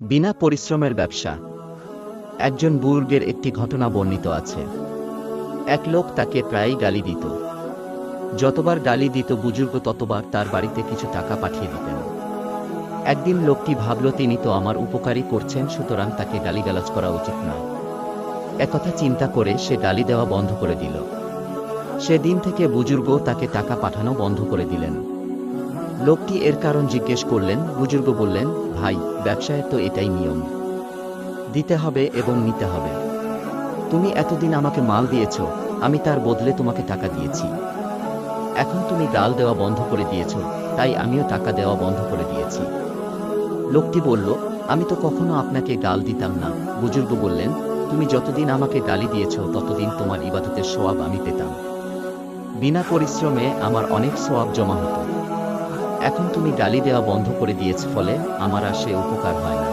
বিনা পরিশ্রমের ব্যবসা। একজন বুজুর্গের একটি ঘটনা বর্ণিত আছে। এক লোক তাকে প্রায়ই গালি দিত। যতবার গালি দিত বুজুর্গ ততবার তার বাড়িতে কিছু টাকা পাঠিয়ে দিতেন। একদিন লোকটি ভাবল তিনি তো আমার উপকারই করছেন, সুতরাং তাকে গালিগালাজ করা উচিত নয়। একথা চিন্তা করে সে গালি দেওয়া বন্ধ করে দিল। সেদিন থেকে বুজুর্গ তাকে টাকা পাঠানো বন্ধ করে দিলেন। লোকটি এর কারণ জিজ্ঞেস করলেন। বুজুর্গ বললেন, ভাই, ব্যবসায় তো এটাই নিয়ম, দিতে হবে এবং নিতে হবে। তুমি এতদিন আমাকে মাল দিয়েছ, আমি তার বদলে তোমাকে টাকা দিয়েছি। এখন তুমি গাল দেওয়া বন্ধ করে দিয়েছ, তাই আমিও টাকা দেওয়া বন্ধ করে দিয়েছি। লোকটি বলল, আমি তো কখনো আপনাকে গাল দিতাম না। বুজুর্গ বললেন, তুমি যতদিন আমাকে গালি দিয়েছ ততদিন তোমার ইবাদতের সওয়াব আমি পেতাম। বিনা পরিশ্রমে আমার অনেক সওয়াব জমা হতো। এখন তুমি গালি দেওয়া বন্ধ করে দিয়েছ, ফলে আমার আর সে উপকার হয় না।